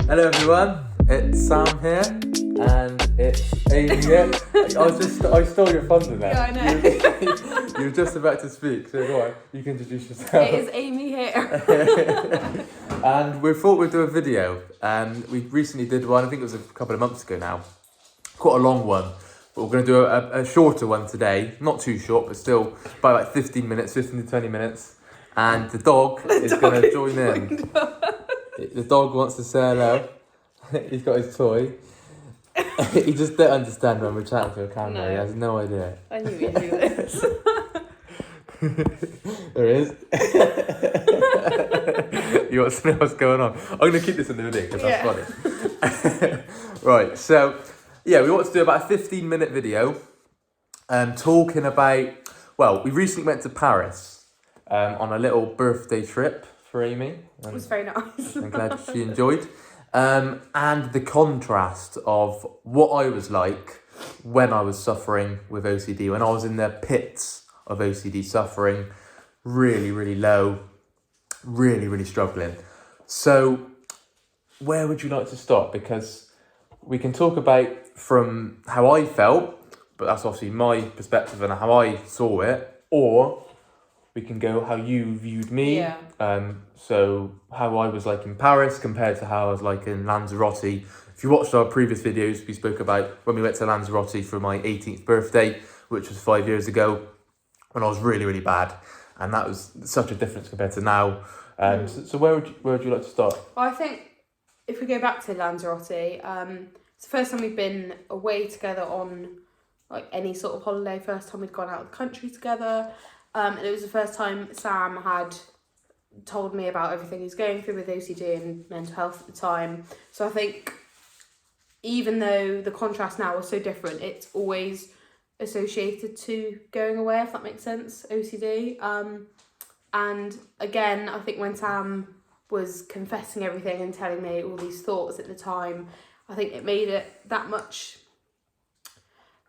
Hello everyone, it's Sam here, and it's Amy here. I stole your thunder there. Yeah, I know. You were just about to speak, so go on, you can introduce yourself. It is Amy here. And we thought we'd do a video, and we recently did one, I think it was a couple of months ago now. Quite a long one, but we're going to do a shorter one today. Not too short, but still about like 15 minutes, 15 to 20 minutes. And the dog is going to join in. The dog wants to say hello. He's got his toy. He just don't understand when we're chatting to a camera. No. He has no idea. I knew you'd do this. There is. You want to know what's going on? I'm going to keep this in the video because that's funny. Right, so yeah, we want to do about a 15-minute video talking about, well, we recently went to Paris on a little birthday trip for Amy. It was very nice. I'm glad she enjoyed. And the contrast of what I was like when I was suffering with OCD, when I was in the pits of OCD suffering, really, really low, really, really struggling. So where would you like to start? Because we can talk about from how I felt, but that's obviously my perspective and how I saw it, or we can go how you viewed me. Yeah. So how I was like in Paris compared to how I was like in Lanzarote. If you watched our previous videos, we spoke about when we went to Lanzarote for my 18th birthday, which was 5 years ago, when I was really, really bad. And that was such a difference compared to now. So where would you like to start? Well, I think if we go back to Lanzarote, it's the first time we've been away together on like any sort of holiday. First time we'd gone out of the country together. And it was the first time Sam had told me about everything he's going through with OCD and mental health at the time. So I think even though the contrast now is so different, it's always associated to going away, if that makes sense, OCD. And again, I think when Sam was confessing everything and telling me all these thoughts at the time, I think it made it that much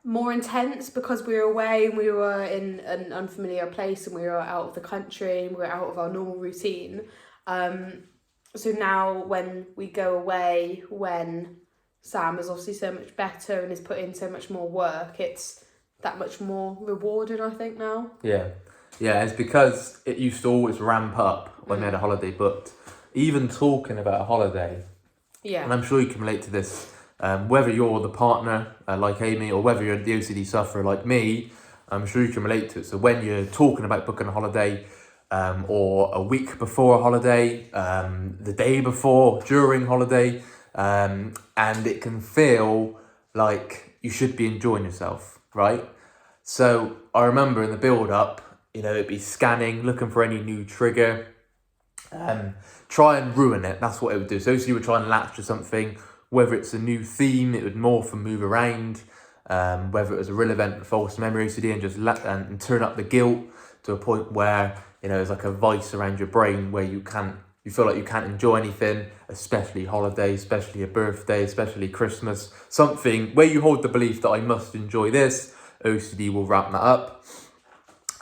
more intense because we were away and we were in an unfamiliar place and we were out of the country and we were out of our normal routine. So now when we go away, when Sam is obviously so much better and is put in so much more work, it's that much more rewarding, I think, now. Yeah, it's because it used to always ramp up when we had a holiday booked. Even talking about a holiday, and I'm sure you can relate to this, whether you're the partner like Amy or whether you're the OCD sufferer like me, I'm sure you can relate to it. So when you're talking about booking a holiday, or a week before a holiday, the day before, during holiday, and it can feel like you should be enjoying yourself, right? So I remember in the build-up, it'd be scanning, looking for any new trigger, try and ruin it. That's what it would do. So you would try and latch to something, whether it's a new theme, it would morph and move around, whether it was a real event, false memory OCD, and just and turn up the guilt to a point where, it's like a vice around your brain where you feel like you can't enjoy anything, especially holidays, especially a birthday, especially Christmas, something where you hold the belief that I must enjoy this, OCD will wrap that up.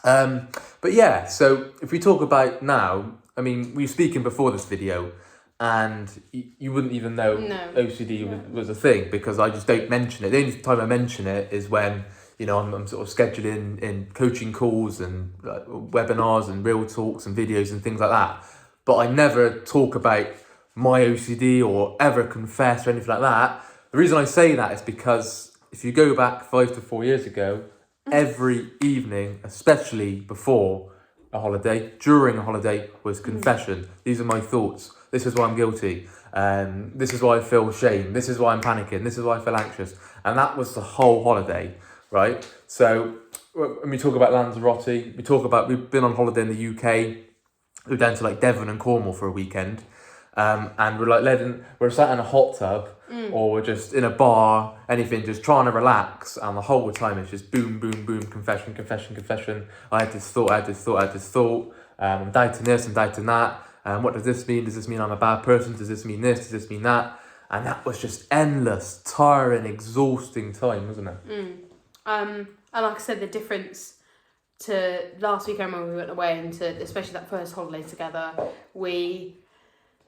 But yeah, so if we talk about now, I mean, we were speaking before this video and you wouldn't even know OCD was a thing because I just don't mention it. The only time I mention it is when, I'm sort of scheduling in coaching calls and webinars and real talks and videos and things like that. But I never talk about my OCD or ever confess or anything like that. The reason I say that is because if you go back 5 to 4 years ago, every evening, especially before a holiday, during a holiday, was confession. These are my thoughts. This is why I'm guilty. This is why I feel shame. This is why I'm panicking. This is why I feel anxious. And that was the whole holiday, right? So when we talk about Lanzarote, we've been on holiday in the UK. We're down to like Devon and Cornwall for a weekend. And we're sat in a hot tub or we're just in a bar, anything, just trying to relax. And the whole time it's just boom, boom, boom, confession. I had this thought. I'm doubting this, I'm doubting that. What does this mean? Does this mean I'm a bad person? Does this mean this? Does this mean that? And that was just endless, tiring, exhausting time, wasn't it? And like I said, the difference to last weekend when we went away and to especially that first holiday together, we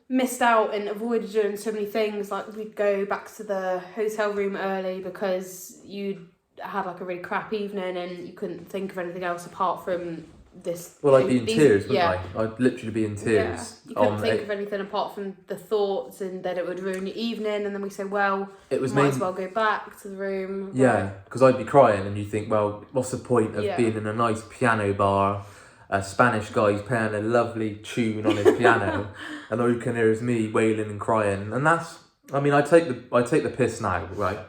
missed out and avoided doing so many things. Like we'd go back to the hotel room early because you'd had like a really crap evening and you couldn't think of anything else apart from this. Well, I'd be in tears, wouldn't I? I'd literally be in tears. Yeah. You couldn't think of anything apart from the thoughts, and then it would ruin your evening. And then we say, well, might as well go back to the room. Yeah, because I'd be crying, and you think, well, what's the point of being in a nice piano bar? A Spanish guy's playing a lovely tune on his piano, and all you can hear is me wailing and crying. And that's, I mean, I take the piss now, right?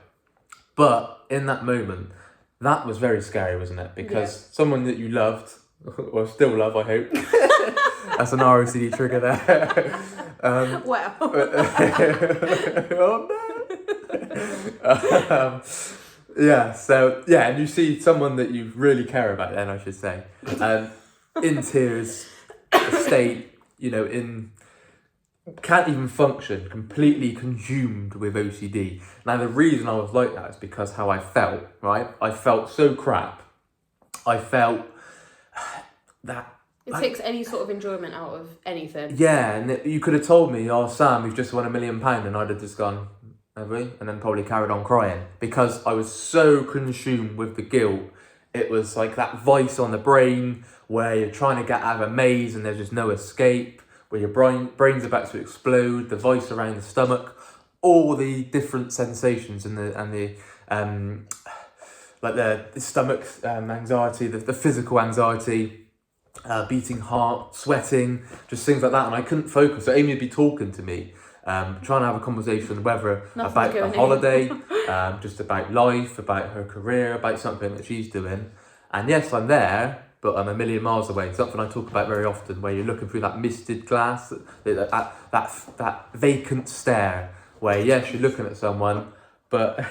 But in that moment, that was very scary, wasn't it? Because someone that you loved, or still love, I hope. That's an ROCD trigger there. Well. Oh no. And you see someone that you really care about, then I should say, in tears, state, can't even function, completely consumed with OCD. Now, the reason I was like that is because how I felt, right? I felt so crap. I felt that... It takes any sort of enjoyment out of anything. Yeah, and you could have told me, oh, Sam, we've just won £1 million, and I'd have just gone, have we? And then probably carried on crying because I was so consumed with the guilt. It was like that voice on the brain where you're trying to get out of a maze and there's just no escape, where your brain's about to explode, the voice around the stomach, all the different sensations and the stomach anxiety, the physical anxiety, beating heart, sweating, just things like that. And I couldn't focus. So Amy would be talking to me, trying to have a conversation, whether about the holiday, just about life, about her career, about something that she's doing. And yes, I'm there, but I'm a million miles away. Something I talk about very often, where you're looking through that misted glass, that vacant stare, where yes, you're looking at someone, but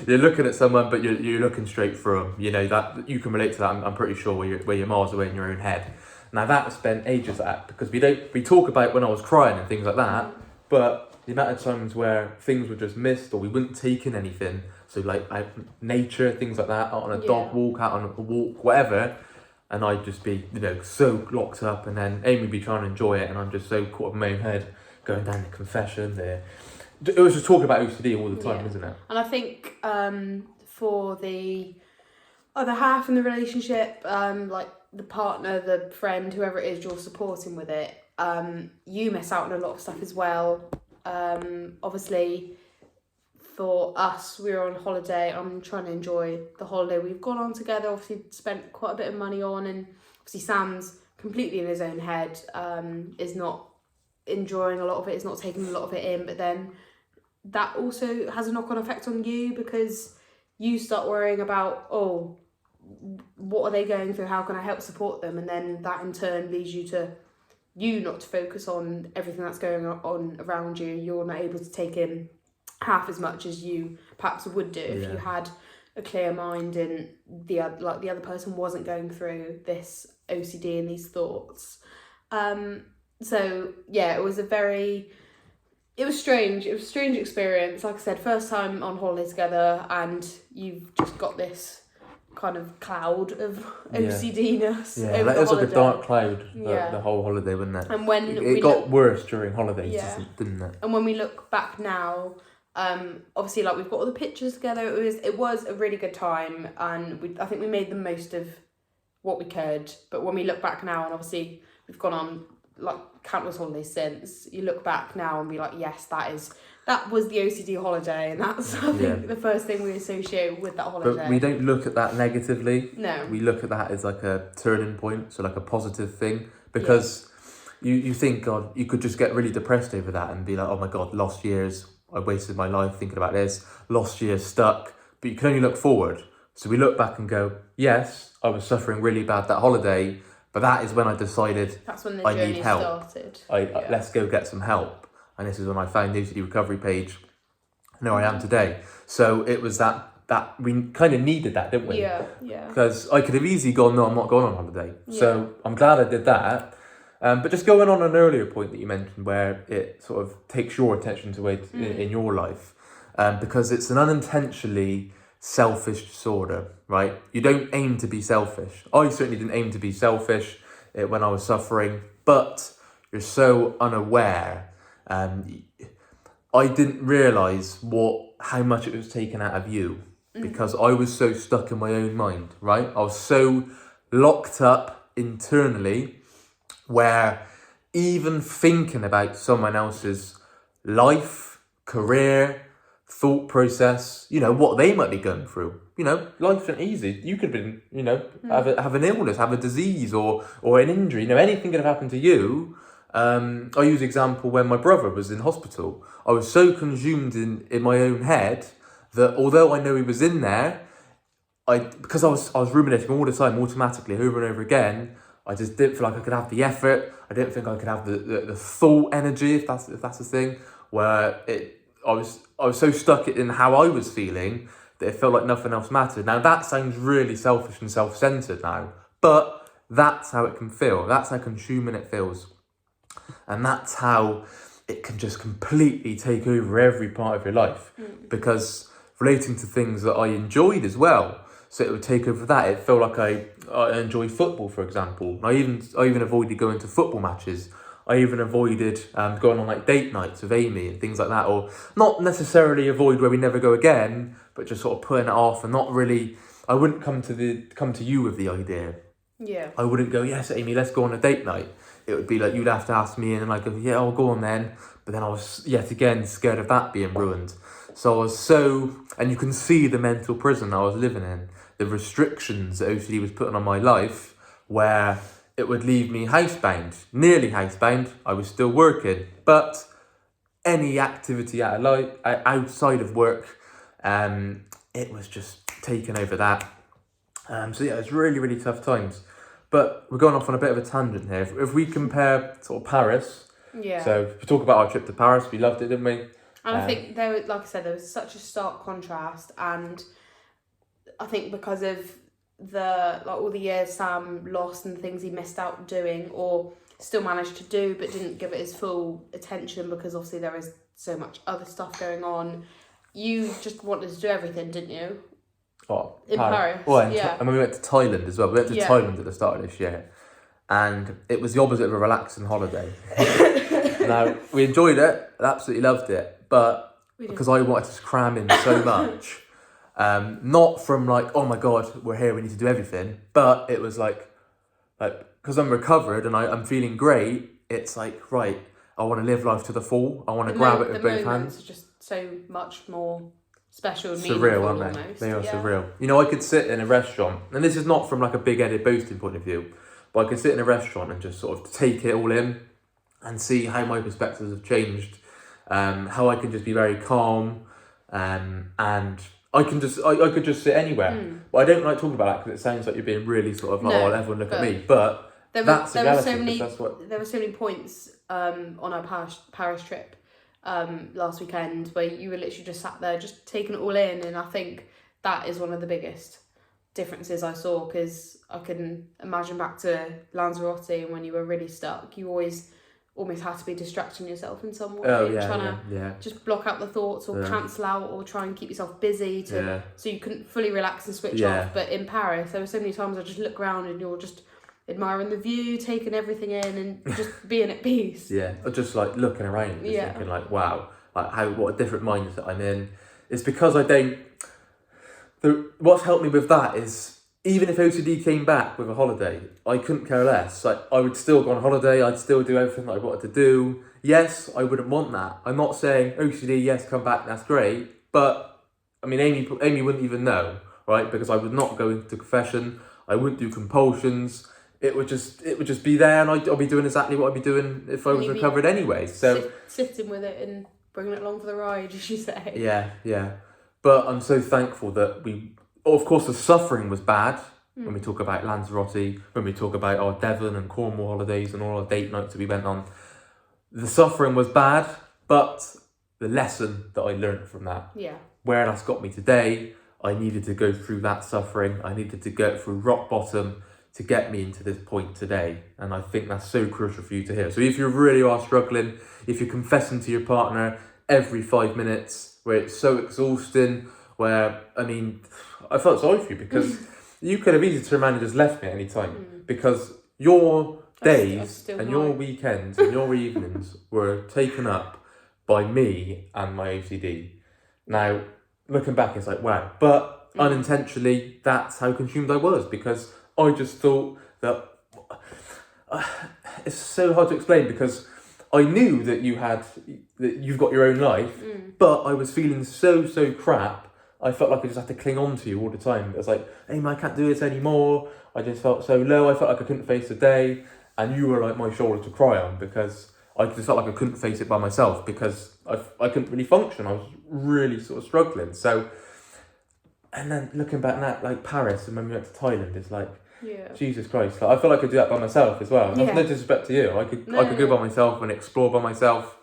you're looking straight through them. That you can relate to that. I'm pretty sure where you're miles away in your own head. Now that spent ages at, because we talk about when I was crying and things like that, but the amount of times where things were just missed or we wouldn't take in anything. So like nature, things like that, out on a dog walk, out on a walk, whatever. And I'd just be, so locked up, and then Amy would be trying to enjoy it, and I'm just so caught up in my own head, going down the confession there. It was just talking about OCD all the time, isn't it? And I think for the other half in the relationship, like the partner, the friend, whoever it is you're supporting with it, you miss out on a lot of stuff as well. Obviously, for us, we were on holiday. I'm trying to enjoy the holiday we've gone on together. Obviously, spent quite a bit of money on, and obviously Sam's completely in his own head, is not enjoying a lot of it, is not taking a lot of it in, but then that also has a knock-on effect on you, because you start worrying about, oh, what are they going through, how can I help support them, and then that in turn leads you not to focus on everything that's going on around you. You're not able to take in half as much as you perhaps would do if you had a clear mind and the other person wasn't going through this OCD and these thoughts. So yeah, it was strange. It was a strange experience. Like I said, first time on holiday together, and you've just got this kind of cloud of OCD-ness over the holiday. It was like a dark cloud the whole holiday, wasn't it? And when it got worse during holidays, didn't it? And when we look back now, obviously, like, we've got all the pictures together. It was a really good time, and I think we made the most of what we could. But when we look back now, and obviously we've gone on like countless holidays since, you look back now and be like, yes, that was the OCD holiday, and that's I think the first thing we associate with that holiday. But we don't look at that negatively. No. We look at that as like a turning point, so like a positive thing, because you think, God, you could just get really depressed over that and be like, oh my God, lost years. I wasted my life thinking about this, lost years, stuck. But you can only look forward. So we look back and go, yes, I was suffering really bad that holiday, but that is when I decided that's when the I journey need help. Started. Let's go get some help. And this is when I found the OCD recovery page. And here I am today. So it was that we kind of needed that, didn't we? Yeah. Because I could have easily gone, no, I'm not going on holiday. Yeah. So I'm glad I did that. But just going on an earlier point that you mentioned, where it sort of takes your attention to it in your life, because it's an unintentionally selfish disorder, right? You don't aim to be selfish. I certainly didn't aim to be selfish when I was suffering, but you're so unaware. I didn't realise how much it was taken out of you, because I was so stuck in my own mind, right? I was so locked up internally, where even thinking about someone else's life, career, thought process, what they might be going through. Life isn't easy. You could have been, have an illness, have a disease or an injury. Anything could have happened to you. I use the example when my brother was in hospital. I was so consumed in my own head that although I know he was in there, because I was ruminating all the time, automatically, over and over again, I just didn't feel like I could have the effort. I didn't think I could have the thought energy, if that's the thing, where I was so stuck in how I was feeling that it felt like nothing else mattered. Now that sounds really selfish and self-centered now, but that's how it can feel. That's how consuming it feels. And that's how it can just completely take over every part of your life. Because relating to things that I enjoyed as well, so it would take over that. It felt like I enjoy football, for example. I even avoided going to football matches. I even avoided going on like date nights with Amy and things like that, or not necessarily avoid where we never go again, but just sort of putting it off and not really. I wouldn't come to you with the idea. Yeah. I wouldn't go, yes, Amy, let's go on a date night. It would be like you'd have to ask me, and I'd go, yeah, I'll go on then. But then I was yet again scared of that being ruined. So I was and you can see the mental prison I was living in, the restrictions that OCD was putting on my life, where it would leave me nearly housebound. I was still working, but any activity outside of work, it was just taking over that. So yeah, it was really, really tough times. But we're going off on a bit of a tangent here. If we compare sort of Paris, so if we talk about our trip to Paris, we loved it, didn't we? And I think like I said, there was such a stark contrast, and I think because of all the years Sam lost and things he missed out doing, or still managed to do but didn't give it his full attention because obviously there is so much other stuff going on. You just wanted to do everything, didn't you? Oh, in Paris. Well, and we went to Thailand as well. We went to Thailand at the start of this year, and it was the opposite of a relaxing holiday. Now, we enjoyed it, absolutely loved it, but because I wanted to cram in so much, not from like, oh my God, we're here, we need to do everything, but it was like because I'm recovered and I'm feeling great, it's like, right, I want to live life to the full. I want to grab it with both hands. Are just so much more special and surreal, aren't they? They are surreal. I could sit in a restaurant, and this is not from like a big-headed boasting point of view, but I could sit in a restaurant and just sort of take it all in and see how my perspectives have changed, how I can just be very calm, and I could just sit anywhere. But I don't like talking about that because it sounds like you're being really sort of like, oh, everyone look at me. But there were so many points on our Paris trip last weekend where you were literally just sat there just taking it all in, and I think that is one of the biggest differences I saw, because I can imagine back to Lanzarote and when you were really stuck, you almost had to be distracting yourself in some way, trying to just block out the thoughts or cancel out or try and keep yourself busy so you couldn't fully relax and switch off. But in Paris, there were so many times I just look around and you're just admiring the view, taking everything in and just being at peace. Or just like looking around, thinking like, wow, like what a different mindset I'm in. It's because what's helped me with that is, even if OCD came back with a holiday, I couldn't care less. Like, I would still go on holiday, I'd still do everything that I wanted to do. Yes, I wouldn't want that. I'm not saying OCD, yes, come back, that's great. But, I mean, Amy wouldn't even know, right? Because I would not go into confession, I wouldn't do compulsions. It would just be there, and I'd be doing exactly what I'd be doing if I was recovered anyway. So sitting with it and bringing it along for the ride, as you say. Yeah. But I'm so thankful that of course, the suffering was bad when we talk about Lanzarote, when we talk about our Devon and Cornwall holidays and all our date nights that we went on. The suffering was bad, but the lesson that I learned from that, where that's got me today, I needed to go through that suffering. I needed to go through rock bottom to get me into this point today. And I think that's so crucial for you to hear. So if you really are struggling, if you're confessing to your partner every 5 minutes, where it's so exhausting, where, I mean, I felt sorry for you because you could have easily turned around and just left me at any time because you're days and your weekends and your evenings were taken up by me and my OCD. Now, looking back, it's like, wow. But unintentionally, that's how consumed I was, because I just thought that... it's so hard to explain, because I knew that you've got your own life, but I was feeling so crap. I felt like I just had to cling on to you all the time. It was like, hey man, I can't do this anymore. I just felt so low. I felt like I couldn't face the day. And you were like my shoulder to cry on, because I just felt like I couldn't face it by myself, because I couldn't really function. I was really sort of struggling. So, and then looking back now, like Paris and when we went to Thailand, it's like, Jesus Christ. Like, I feel like I could do that by myself as well. That's no disrespect to you. I could go by myself and explore by myself,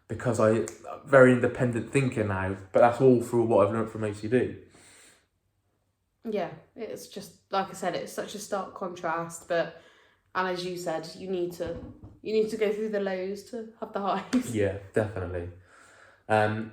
because I'm very independent thinker now, but that's all through what I've learned from OCD. Yeah, it's just, like I said, it's such a stark contrast, and as you said, you need to go through the lows to have the highs. Yeah, definitely. And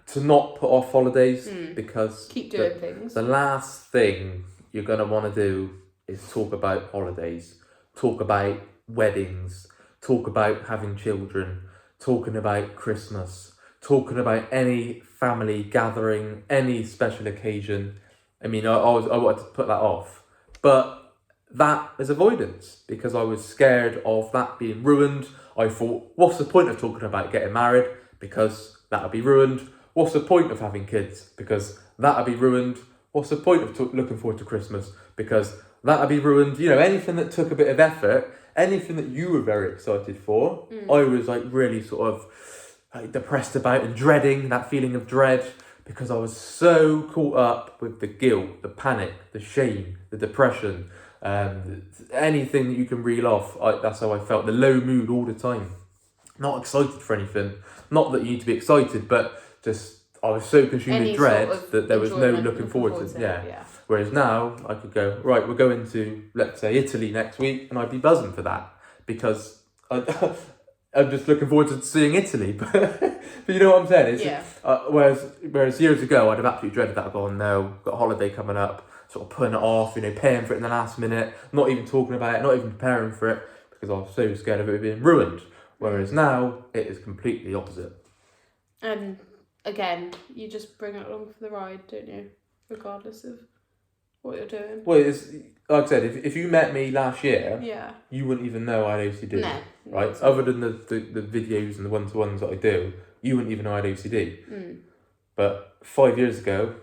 to not put off holidays, because keep doing things. The last thing you're going to want to do is talk about holidays, talk about weddings, talk about having children, talking about Christmas, talking about any family gathering, any special occasion. I mean, I wanted to put that off, but that is avoidance, because I was scared of that being ruined. I thought, what's the point of talking about getting married? Because that'll be ruined. What's the point of having kids? Because that'll be ruined. What's the point of looking forward to Christmas? Because that'll be ruined. You know, anything that took a bit of effort, anything that you were very excited for, I was like really sort of like depressed about and dreading, that feeling of dread, because I was so caught up with the guilt, the panic, the shame, the depression, anything that you can reel off. That's how I felt, the low mood all the time. Not excited for anything. Not that you need to be excited, but just I was so consumed with dread that there was no looking forward to it. Yeah. Whereas now I could go, right, we're going to, let's say, Italy next week, and I'd be buzzing for that, because I'm just looking forward to seeing Italy. But you know what I'm saying? Whereas years ago, I'd have absolutely dreaded that. I'd go, oh no, got a holiday coming up, sort of putting it off, paying for it in the last minute, not even talking about it, not even preparing for it, because I was so scared of it being ruined. Whereas now, it is completely opposite. And again, you just bring it along for the ride, don't you? Regardless of what you're doing. Well, it's, like I said, if you met me last year, you wouldn't even know I had OCD. No. Right? Other than the videos and the one-to-ones that I do, you wouldn't even know I had OCD. But 5 years ago,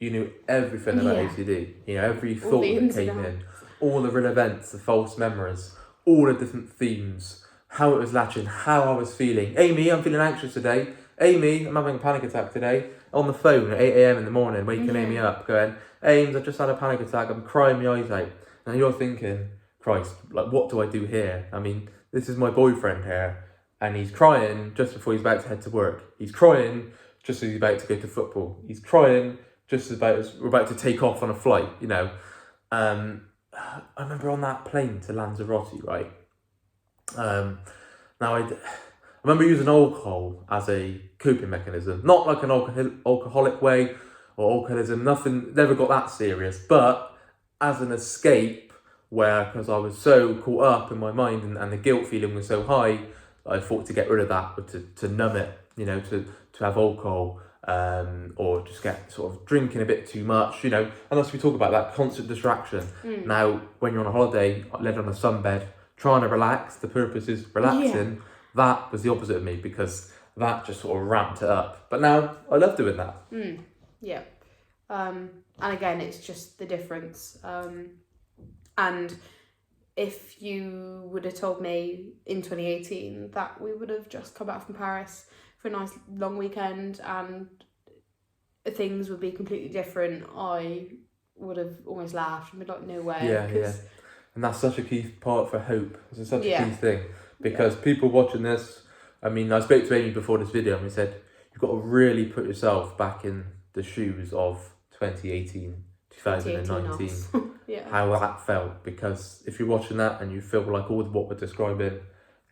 you knew everything about OCD. Every thought that came in, all the real events, the false memories, all the different themes, how it was latching, how I was feeling. Amy, I'm feeling anxious today. Amy, I'm having a panic attack today. On the phone at 8 a.m. in the morning, waking Amy up, going, Ames, I've just had a panic attack. I'm crying my eyes out. And you're thinking, Christ, like, what do I do here? I mean, this is my boyfriend here, and he's crying just before he's about to head to work. He's crying just as he's about to go to football. He's crying just as we're about to take off on a flight, I remember on that plane to Lanzarote, right? Now I remember using alcohol as a coping mechanism, not like an alcoholic way or alcoholism, nothing, never got that serious, but as an escape, because I was so caught up in my mind and the guilt feeling was so high, I thought to get rid of that, but to numb it, to have alcohol, or just get sort of drinking a bit too much, unless we talk about that constant distraction. Now, when you're on a holiday, led on a sunbed, trying to relax, the purpose is relaxing, that was the opposite of me, because that just sort of ramped it up. But now, I love doing that. Yeah. And again, it's just the difference. And if you would have told me in 2018 that we would have just come back from Paris for a nice long weekend and things would be completely different, I would have almost laughed and been like, no way. Yeah. And that's such a key part for hope. It's such a key thing. Because people watching this, I mean, I spoke to Amy before this video and we said, you've got to really put yourself back in the shoes of 2018, 2019. How that felt. Because if you're watching that and you feel like all what we're describing,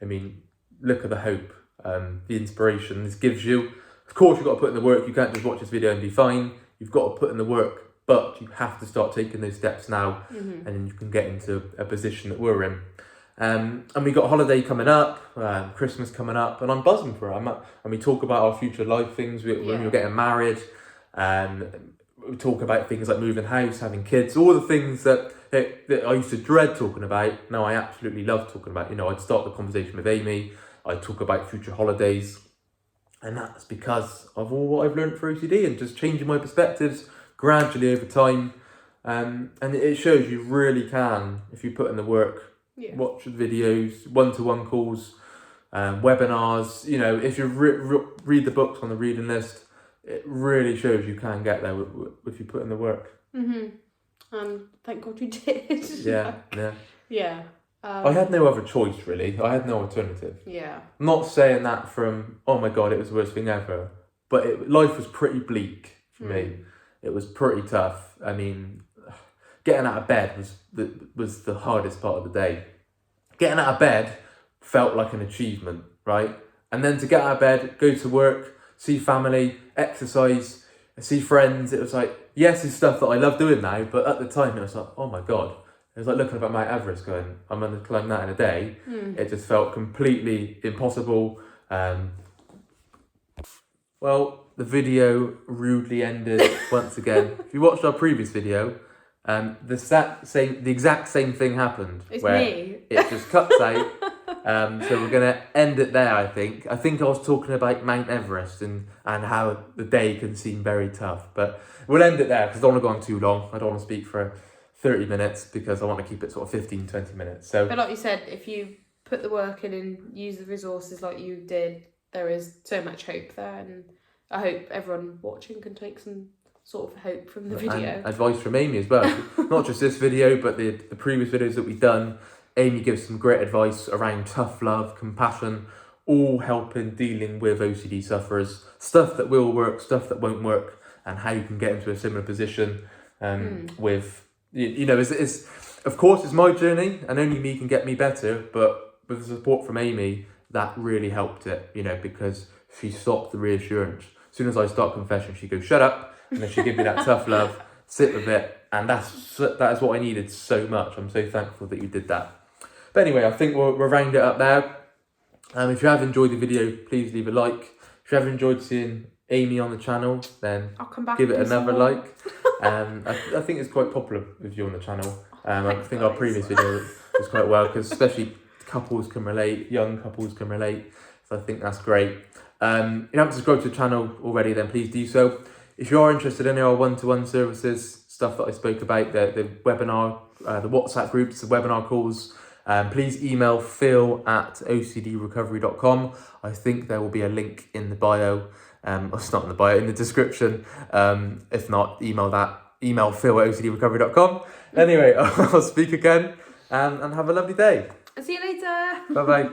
I mean, look at the hope, the inspiration this gives you. Of course, you've got to put in the work. You can't just watch this video and be fine. You've got to put in the work, but you have to start taking those steps now, and then you can get into a position that we're in. And we got holiday coming up, Christmas coming up, and I'm buzzing for it. And we talk about our future life things when we're getting married, and we talk about things like moving house, having kids, all the things that I used to dread talking about. Now I absolutely love talking about. I'd start the conversation with Amy, I'd talk about future holidays, and that's because of all what I've learned through OCD and just changing my perspectives gradually over time. And it shows you really can, if you put in the work, watch the videos, one-to-one calls, webinars. If you read the books on the reading list, it really shows you can get there if you put in the work. And thank God you did. Yeah. I had no other choice, really. I had no alternative. Yeah. I'm not saying that from, oh my God, it was the worst thing ever. But life was pretty bleak for me. It was pretty tough. I mean, getting out of bed was the hardest part of the day. Getting out of bed felt like an achievement, right? And then to get out of bed, go to work, see family, exercise, see friends. It was like, yes, it's stuff that I love doing now, but at the time it was like, oh my God. It was like looking up at Mount Everest going, I'm going to climb that in a day. It just felt completely impossible. Well, the video rudely ended once again. If you watched our previous video, the exact same thing happened. It's me. It just cuts out. So we're going to end it there, I think. I think I was talking about Mount Everest and how the day can seem very tough. But we'll end it there because I don't want to go on too long. I don't want to speak for 30 minutes because I want to keep it sort of 15, 20 minutes. But like you said, if you put the work in and use the resources like you did, there is so much hope there. And I hope everyone watching can take some sort of hope from the video. And advice from Amy as well. Not just this video, but the previous videos that we've done. Amy gives some great advice around tough love, compassion, all helping dealing with OCD sufferers. Stuff that will work, stuff that won't work, and how you can get into a similar position with... of course, it's my journey and only me can get me better, but with the support from Amy, that really helped it, because she stopped the reassurance. As soon as I start confession, she goes, shut up, and then she gives me that tough love, sit with it, and that is what I needed so much. I'm so thankful that you did that. But anyway, I think we'll round it up there. If you have enjoyed the video, please leave a like. If you have enjoyed seeing Amy on the channel, then I'll come back give it another like. I think it's quite popular with you on the channel. I think our previous video was quite well, because especially couples can relate, young couples can relate. So I think that's great. If you haven't subscribed to the channel already, then please do so. If you are interested in our one-to-one services, stuff that I spoke about, the webinar, the WhatsApp groups, the webinar calls, please email phil@ocdrecovery.com. I think there will be a link in the bio. It's not in the bio, in the description. If not, email phil@ocdrecovery.com. Anyway, I'll speak again and have a lovely day. I'll see you later. Bye-bye.